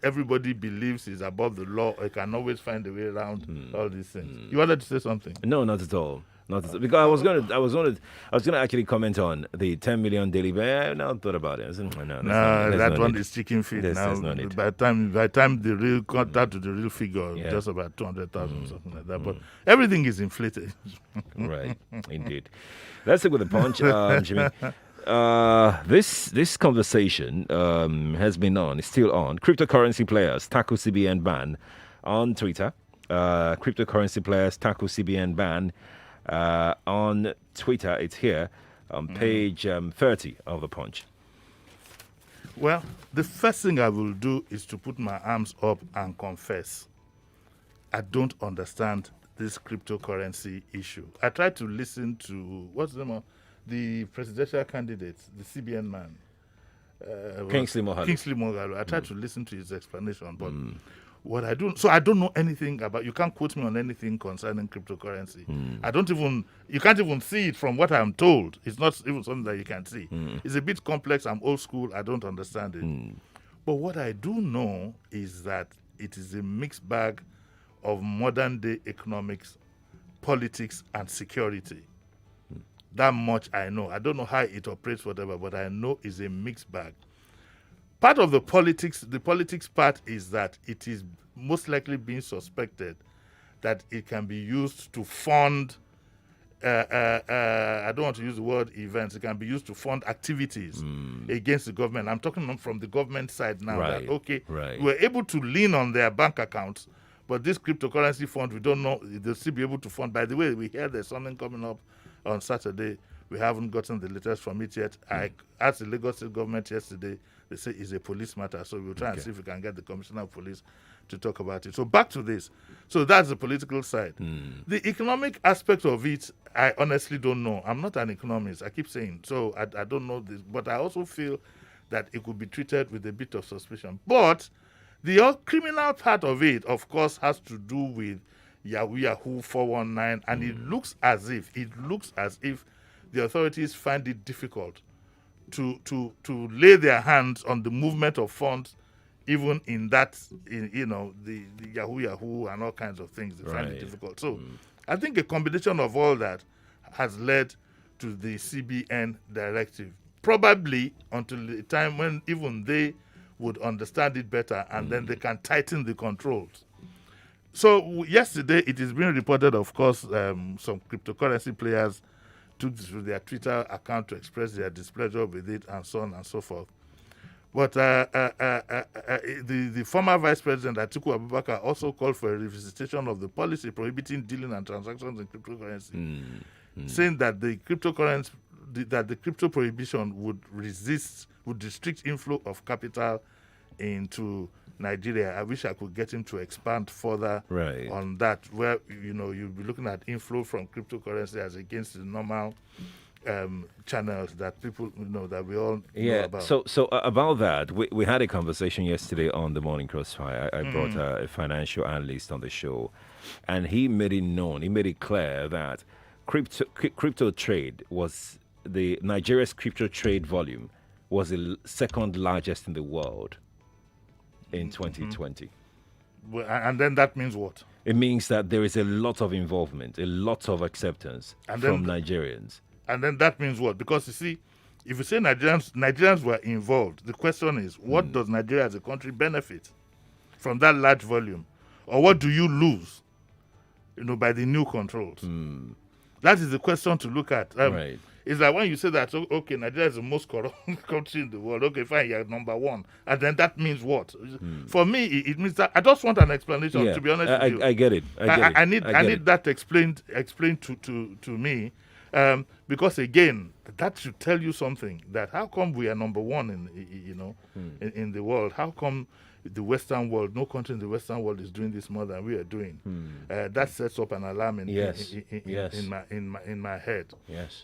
everybody believes is above the law or can always find a way around all these things. You wanted to say something? No, not at all. Not at all. Because I was gonna actually comment on the 10 million daily. But I now thought about it. I said, no, there's no need. No, There's that no one need. is chicken feed now. There's no need. By the time the real contact to the real figure, Yeah. just about 200,000 something like that. But everything is inflated. Right, indeed. Let's stick with the punch, Jimmy. This conversation has been on. It's still on. Cryptocurrency players tackle CBN ban on Twitter. Cryptocurrency players tackle CBN ban on Twitter. It's here on page 30 of the punch. Well, the first thing I will do is to put my arms up and confess. I don't understand this cryptocurrency issue. I tried to listen to, what's the name of the presidential candidate, the CBN man? Kingsley Moghalu. Kingsley Moghalu. I tried to listen to his explanation, but what I do, so I don't know anything about, you can't quote me on anything concerning cryptocurrency. You can't even see it from what I'm told. It's not even something that you can see. It's a bit complex. I'm old school. I don't understand it. But what I do know is that it is a mixed bag of modern day economics, politics, and security. That much I know. I don't know how it operates, whatever, but I know it's a mixed bag. Part of the politics part is that it is most likely being suspected that it can be used to fund, I don't want to use the word events, it can be used to fund activities against the government. I'm talking from the government side now. Right, That, okay, right. we're able to lean on their bank accounts, but this cryptocurrency fund, we don't know, they'll still be able to fund. By the way, we hear there's something coming up on Saturday. We haven't gotten the latest from it yet. I asked the Lagos State government yesterday. They say it's a police matter, so we'll try and see if we can get the Commissioner of Police to talk about it. So back to this. So that's the political side. The economic aspect of it, I honestly don't know. I'm not an economist, I keep saying. So I don't know this, but I also feel that it could be treated with a bit of suspicion. But the criminal part of it, of course, has to do with Yahoo 419, and it looks as if the authorities find it difficult to lay their hands on the movement of funds, even in that, the Yahoo and all kinds of things. They find it difficult. So I think a combination of all that has led to the CBN directive, probably until the time when even they would understand it better, and then they can tighten the controls. So yesterday, it is being reported, of course, some cryptocurrency players took to their Twitter account to express their displeasure with it, and so on and so forth. But the former Vice President Atiku Abubakar also called for a revisitation of the policy prohibiting dealing and transactions in cryptocurrency, saying that the crypto prohibition would restrict inflow of capital into Nigeria. I wish I could get him to expand further on that, where you'll be looking at inflow from cryptocurrency as against the normal channels that people that we all know about. So about that, we had a conversation yesterday on the Morning Crossfire. I brought a financial analyst on the show, and he made it known, he made it clear that crypto trade was Nigeria's crypto trade volume was the second largest in the world in 2020. Well, and then that means what? It means that there is a lot of involvement, a lot of acceptance from Nigerians. And then that means what? Because you see, if you say Nigerians were involved, the question is, what does Nigeria as a country benefit from that large volume? Or what do you lose, by the new controls? That is the question to look at. Right. It's like when you say that, okay, Nigeria is the most corrupt country in the world. Okay, fine, you're number one. And then that means what? For me, it means that I just want an explanation, to be honest with you. I get it. I need that explained to me. Because again, that should tell you something. That how come we are number one in the world? How come the Western world, no country in the Western world is doing this more than we are doing? That sets up an alarm in my head. Yes.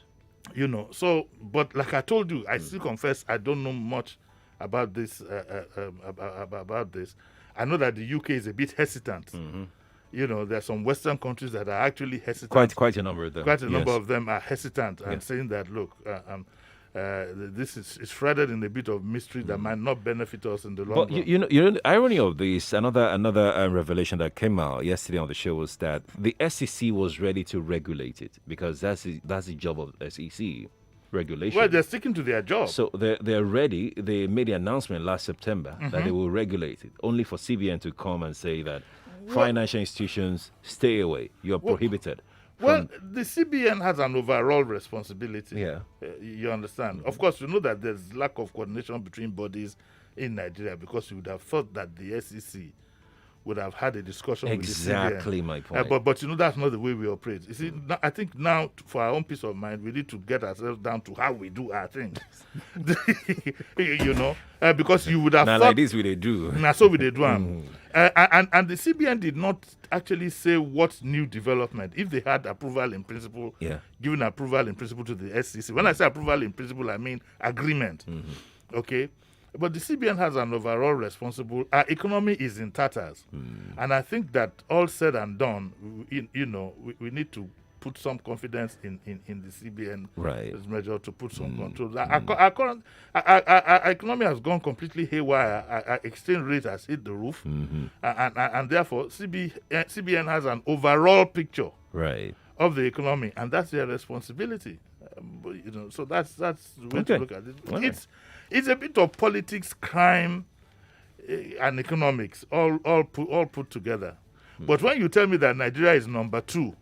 So, but like I told you, I still confess I don't know much about this. About this, I know that the UK is a bit hesitant. There are some Western countries that are actually hesitant. Quite a number of them. Quite a number of them are hesitant and saying that, look, this is shrouded in a bit of mystery that might not benefit us in the long But run. you know, the irony of this, another revelation that came out yesterday on the show was that the SEC was ready to regulate it because that's the job of SEC regulation. Well, they're sticking to their job. So they're ready. They made the announcement last September that they will regulate it, only for CBN to come and say that financial institutions stay away. You're prohibited. Well, the CBN has an overall responsibility. Yeah. You understand? Of course, you know that there's lack of coordination between bodies in Nigeria because you would have thought that the SEC would have had a discussion with the CBN. Exactly my point. But you know, that's not the way we operate. You see, I think now, for our own peace of mind, we need to get ourselves down to how we do our things. You know, because you would have now, thought... like this, we they do. Now, so we did one. And the CBN did not actually say what new development, if they had approval in principle, given approval in principle to the SEC. When I say approval in principle, I mean agreement. Okay? But the CBN has an overall responsible. Our economy is in tatters. And I think that all said and done, we need to put some confidence in the CBN measure to put some control. Our economy has gone completely haywire. Our exchange rate has hit the roof. And therefore, CBN has an overall picture of the economy, and that's their responsibility. So that's the way to look at it. It's a bit of politics, crime, and economics all put together. But when you tell me that Nigeria is number 2,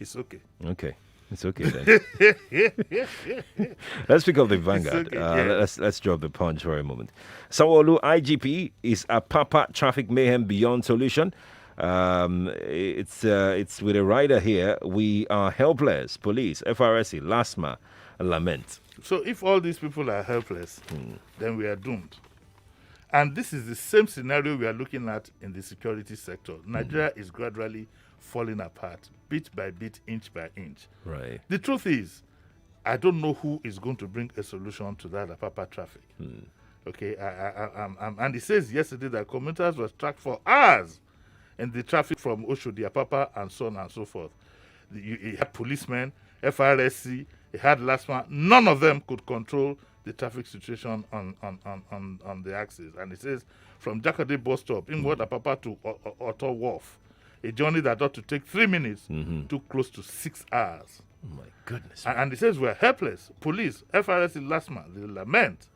it's okay. Okay. It's okay then. Let's pick up the Vanguard. Okay, let's drop the punch for a moment. Sanwo-Olu IGP is a Papa traffic mayhem beyond solution. It's with a rider here. We are helpless. Police, FRSC, LASMA, lament. So if all these people are helpless, then we are doomed. And this is the same scenario we are looking at in the security sector. Nigeria is gradually falling apart, bit by bit, inch by inch. Right. The truth is, I don't know who is going to bring a solution to that Apapa traffic. Okay, and it says yesterday that commuters were tracked for hours in the traffic from Oshodi, Apapa, and so on and so forth. You had policemen, FRSC, you had LASMA. None of them could control the traffic situation on the axis. And it says from Jakade bus stop, inward Apapa to Oto Wharf, a journey that ought to take 3 minutes took close to 6 hours. Oh my goodness. And it says we're helpless. Police, FRSC, LASMA, they lament.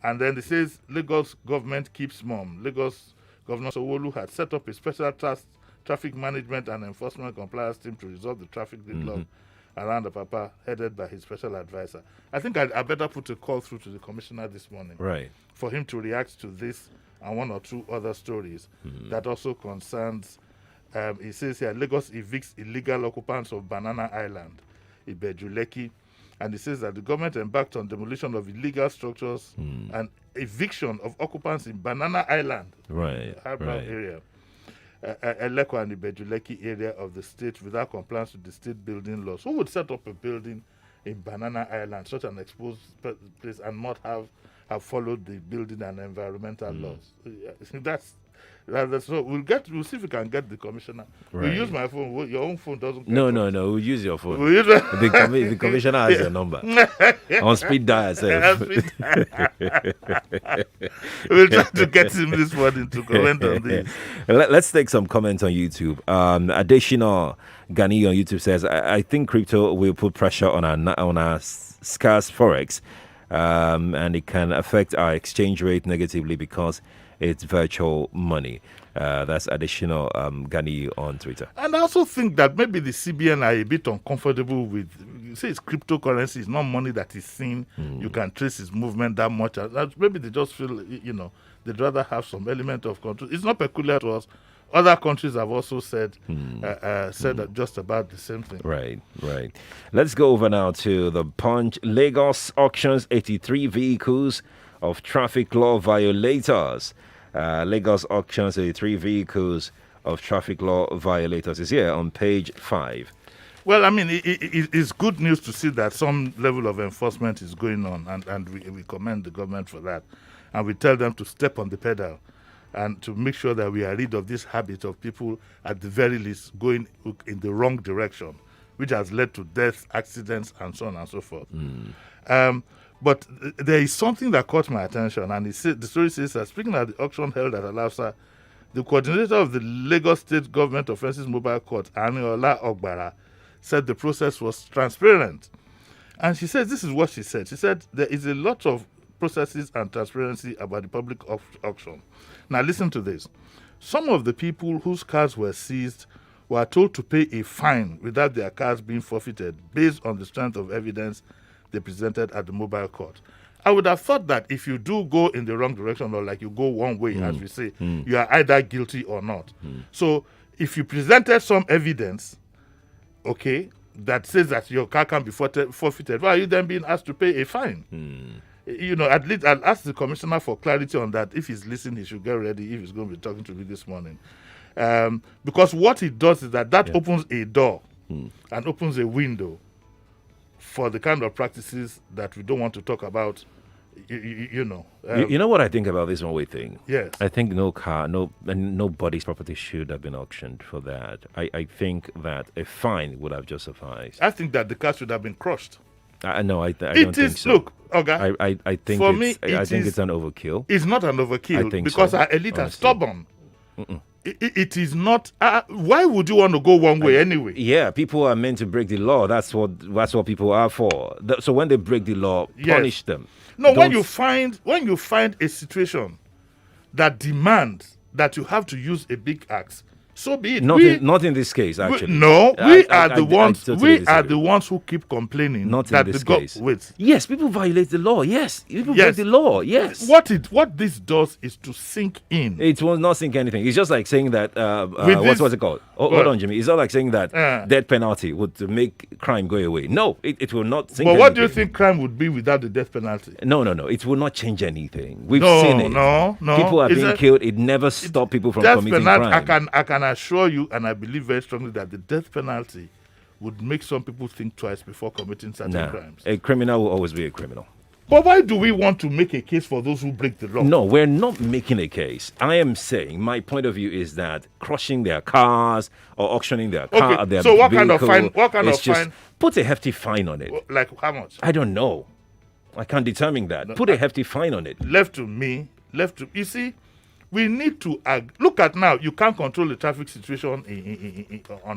And then it says Lagos government keeps mum. Lagos Governor Sanwo-Olu had set up a special traffic management and enforcement compliance team to resolve the traffic gridlock around the Papa, headed by his special advisor. I think I better put a call through to the commissioner this morning, for him to react to this and one or two other stories that also concerns. He says here, Lagos evicts illegal occupants of Banana Island, Ibejuleki, and he says that the government embarked on demolition of illegal structures and eviction of occupants in Banana Island, area, Eleko and Ibejuleki area of the state without compliance with the state building laws. Who would set up a building in Banana Island, such an exposed place, and not have followed the building and environmental laws? So we'll see if we can get the commissioner. We'll use my phone. Your own phone doesn't. No. We'll use your phone. The commissioner has your number on speed dial. We'll try to get him this morning to comment on this. Let's take some comments on YouTube. Additional Gani on YouTube says, I think crypto will put pressure on our scarce forex, and it can affect our exchange rate negatively because it's virtual money. That's additional Gani on Twitter. And I also think that maybe the CBN are a bit uncomfortable with, you say it's cryptocurrency, it's not money that is seen. You can trace its movement that much. Maybe they just feel, they'd rather have some element of control. It's not peculiar to us. Other countries have also said just about the same thing. Right. Let's go over now to the Punch. Lagos auctions 83 vehicles of traffic law violators. Lagos auctions 83 vehicles of traffic law violators. Is here on page 5. Well, I mean, it's good news to see that some level of enforcement is going on, and we commend the government for that. And we tell them to step on the pedal and to make sure that we are rid of this habit of people, at the very least, going in the wrong direction which has led to deaths, accidents, and so on and so forth. But there is something that caught my attention, and the story says that speaking at the auction held at Alausa, the coordinator of the Lagos State Government Offences Mobile Court, Aniola Ogbara, said the process was transparent. And she said, this is what she said. She said, there is a lot of processes and transparency about the public auction. Now listen to this. Some of the people whose cars were seized were told to pay a fine without their cars being forfeited based on the strength of evidence they presented at the mobile court. I would have thought that if you do go in the wrong direction, or like you go one way, as we say, you are either guilty or not. So if you presented some evidence, okay, that says that your car can be forfeited, why are you then being asked to pay a fine? You know, at least I'll ask the commissioner for clarity on that. If he's listening, he should get ready if he's going to be talking to me this morning. Because what it does is that opens a door and opens a window for the kind of practices that we don't want to talk about, you know. You know what I think about this one-way thing? Yes. I think nobody's property should have been auctioned for that. I think that a fine would have just sufficed. I think that the car should have been crushed. No, I don't think so. Look, okay. I think for me, I think it's an overkill. It's not an overkill I think because so, our elite are honestly. stubborn. It is not. Why would you want to go one way anyway? Yeah, people are meant to break the law. That's what people are for. So when they break the law, punish them. No, when you find a situation that demands that you have to use a big axe, so be it. Not in this case, actually. We are the ones who keep complaining Not that in this the case. Wait. Yes, people violate the law. Yes, people break the law. Yes. What this does is to sink in. It will not sink anything. It's just like saying that. What's it called? Hold on, Jimmy. It's not like saying that death penalty would make crime go away. No, it will not sink. But anything. what do you think crime would be without the death penalty? No. It will not change anything. We've seen it. No. People are being killed. It never stopped people from committing crime. I can assure you, and I believe very strongly that the death penalty would make some people think twice before committing certain crimes. A criminal will always be a criminal. But why do we want to make a case for those who break the law? No, we're not making a case. I am saying my point of view is that crushing their cars or auctioning their car, their so what vehicle, kind of fine? What kind of fine? Put a hefty fine on it. Like how much? I don't know. I can't determine that. No, Put a hefty fine on it. Left to me. You see, we need to look at now. You can't control the traffic situation on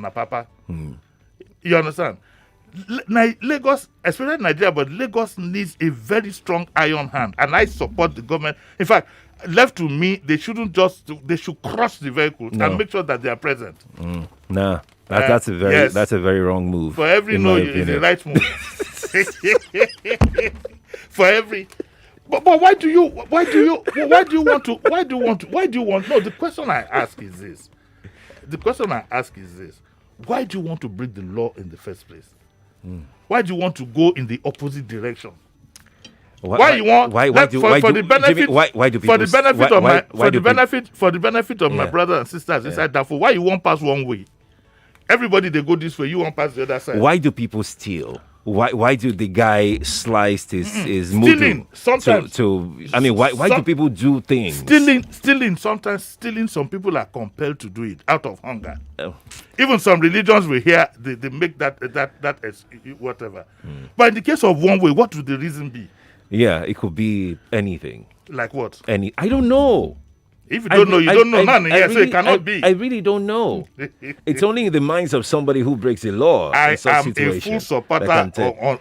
Apapa. You understand? Lagos, especially Nigeria, but Lagos needs a very strong iron hand, and I support the government. In fact, left to me, they should crush the vehicles and make sure that they are present. That's a very wrong move. For every no is the right move. For every. But why do you want? No, the question I ask is this. Why do you want to break the law in the first place? Why do you want to go in the opposite direction? For the benefit of my brothers and sisters inside Darfur, why you won't pass one way? Everybody they go this way, you won't pass the other side. Why do people steal? Why do the guy slice his stealing sometimes? Why do people do things? Stealing sometimes. Stealing, some people are compelled to do it out of hunger. Even some religions we hear they make that whatever. But in the case of one way, what would the reason be? Yeah, it could be anything. Like what? I don't know. If you don't know, you don't know. So it cannot be. I really don't know. It's only in the minds of somebody who breaks the law. I am a full supporter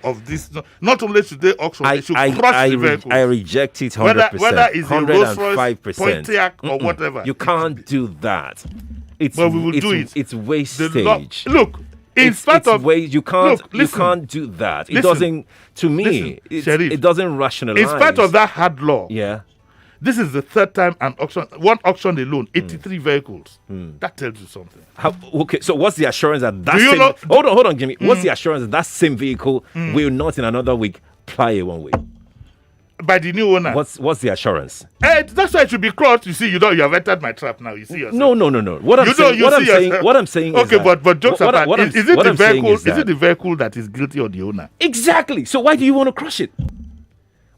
of this. Not only should they auction, they should crush the vehicles. I reject it 100%. Whether it's a Rolls Royce, Pontiac, or whatever. You can't do that. But we will do it. It's wastage. Look. You can't do that. It doesn't. To me, it doesn't rationalize. In spite of that hard law, this is the third time one auction alone, 83 vehicles. That tells you something. So what's the assurance that hold on, Jimmy. What's the assurance that same vehicle will not in another week ply a one way? By the new owner. What's the assurance? That's why it should be crossed. You see, you have entered my trap now. You see yourself. No. What I'm saying okay, is but jokes apart, is it the vehicle that is guilty or the owner? Exactly. So why do you want to crush it?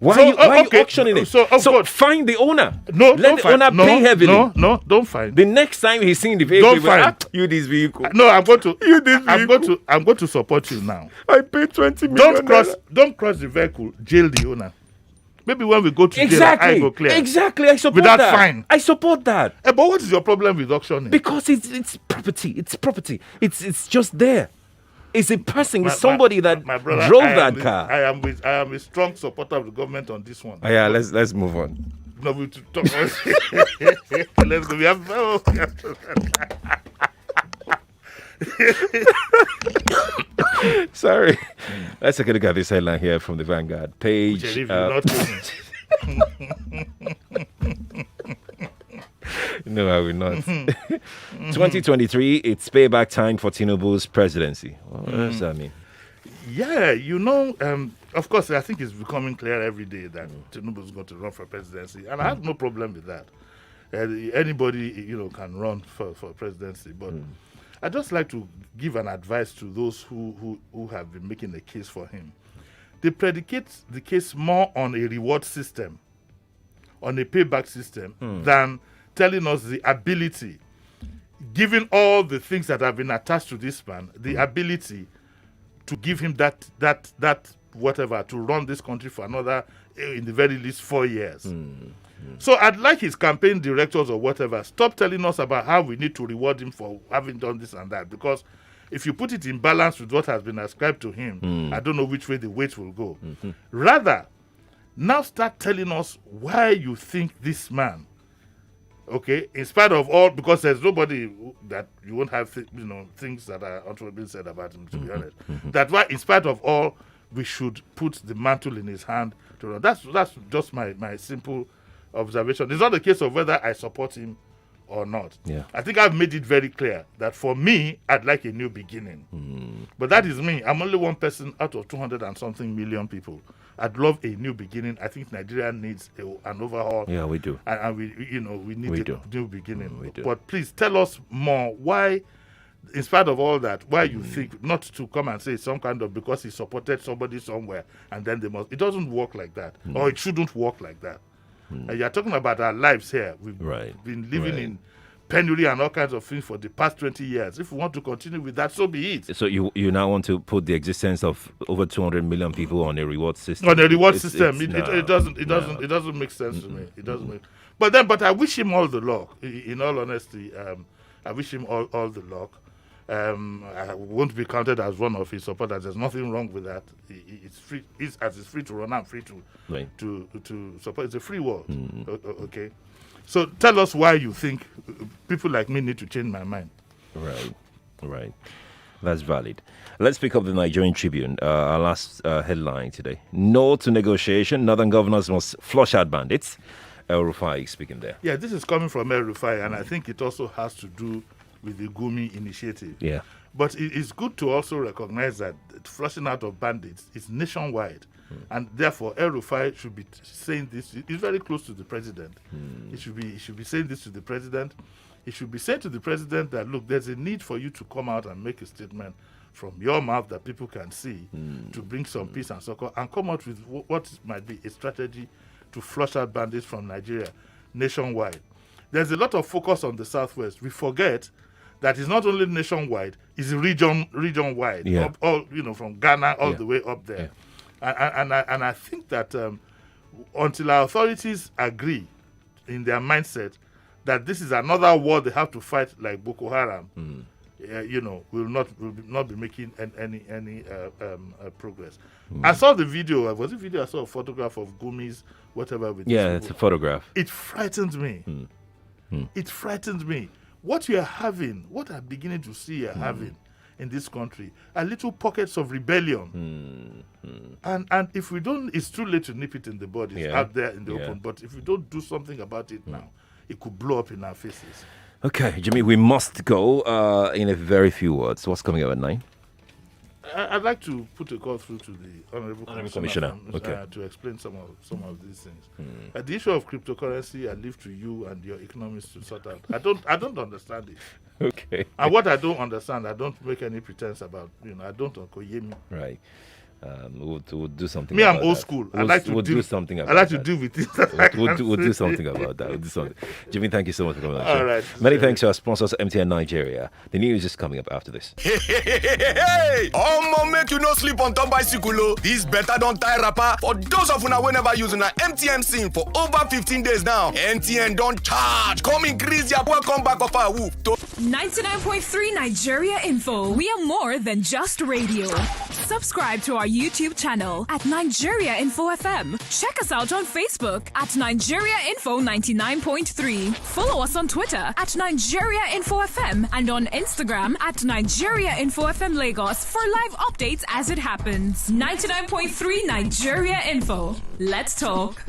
Why So, are you, why are you okay, auctioning it? so, God. find the owner. No, Let don't the find. owner No, pay heavily. No, don't find. The next time he's seeing the vehicle, Don't he'll be like, find. you this vehicle. No, I'm going to. You this I'm vehicle. going to support you now. I paid 20 million. Don't cross the vehicle. Jail the owner. Maybe when we go to jail, I go clear. Exactly. I support Without that. fine. I support that. But what is your problem with auctioning? Because it's property. It's property. It's just there. It's a person. It's My- somebody that my brother, drove I am that with- car. I am a strong supporter of the government on this one. Oh, yeah, let's move on. No, we to talk. Let's go. We have. Sorry. Let's take a look at this headline here from the Vanguard page. Sheriff, you're not No, I will not. 2023, it's payback time for Tinubu's presidency. What does that mean? Yeah, of course, I think it's becoming clear every day that Tinubu is going to run for presidency, and I have no problem with that. Anybody, can run for presidency, but I'd just like to give an advice to those who have been making a case for him. They predicate the case more on a reward system, on a payback system, than telling us the ability, given all the things that have been attached to this man, the ability to give him that whatever, to run this country for another, in the very least, 4 years. So I'd like his campaign directors or whatever, stop telling us about how we need to reward him for having done this and that, because if you put it in balance with what has been ascribed to him, I don't know which way the weight will go. Rather, now start telling us why you think this man, okay, in spite of all, because there's nobody that you won't have, things that are untrue said about him, to be honest. That's why, in spite of all, we should put the mantle in his hand to run. That's just my simple observation. It's not the case of whether I support him or not. Yeah. I think I've made it very clear that for me, I'd like a new beginning. But that is me. I'm only one person out of 200 and something million people. I'd love a new beginning. I think Nigeria needs an overhaul. Yeah, we do. And we need We a do. new beginning. We do. But please tell us more. Why, in spite of all that, why you think not to come and say some kind of because he supported somebody somewhere and then they must. It doesn't work like that, or it shouldn't work like that. And you're talking about our lives here. We've been living in penury and all kinds of things for the past 20 years. If we want to continue with that, so be it. So you now want to put the existence of over 200 million people on a reward system? On a reward system, it doesn't make sense to me. It doesn't make. But I wish him all the luck. In all honesty, I wish him all the luck. I won't be counted as one of his supporters. There's nothing wrong with that. It's free. It's free to run. I'm free to support. It's a free world. Okay. So tell us why you think people like me need to change my mind. Right. That's valid. Let's pick up the Nigerian Tribune, our last headline today. No to negotiation. Northern governors must flush out bandits. El Rufai speaking there. Yeah, this is coming from El Rufai, and I think it also has to do with the Gumi initiative. Yeah. But it's good to also recognize that flushing out of bandits is nationwide. And therefore, El Rufai should be saying this. He's very close to the president. He should be saying this to the president. He should be saying to the president that, look, there's a need for you to come out and make a statement from your mouth that people can see to bring some peace and succor, and come out with what might be a strategy to flush out bandits from Nigeria nationwide. There's a lot of focus on the Southwest. We forget that it's not only nationwide, it's region-wide. Yeah. All from Ghana all the way up there. And I think that until our authorities agree in their mindset that this is another war they have to fight like Boko Haram, will not be making any progress. I saw the video. Was it video? I saw a photograph of Gumi's whatever with. Yeah, it's a photograph. It frightened me. It frightened me. What I'm beginning to see you're having in this country are little pockets of rebellion. And if we don't, it's too late to nip it in the bud. It's out there in the open. But if we don't do something about it now, it could blow up in our faces. Okay, Jimmy, we must go in a very few words. What's coming up at 9? I'd like to put a call through to the Honorable Commissioner to explain some of these things. The issue of cryptocurrency, I leave to you and your economists to sort out. I don't understand it. Okay. And what I don't understand, I don't make any pretense about. I don't Yimi. Right. We'll do something. Me, I'm about old that. school. We'll do something about I like that. to deal with things that I We'll can do see. something about that. We'll do something. Jimmy, thank you so much for coming on the All show. right. Many thanks to our sponsors, MTN Nigeria. The news is coming up after this. Hey, Omo, make you no sleep on top bicycle. Oh. This better don't tie rapper for those of una whenever using an MTN SIM for over 15 days now. MTN don't charge. Come increase your welcome back of our woof. 99.3 Nigeria Info. We are more than just radio. Subscribe to our YouTube channel at Nigeria Info FM. Check us out on Facebook at Nigeria Info 99.3. Follow us on Twitter at Nigeria Info FM and on Instagram at Nigeria Info FM Lagos for live updates as it happens. 99.3 Nigeria Info. Let's talk.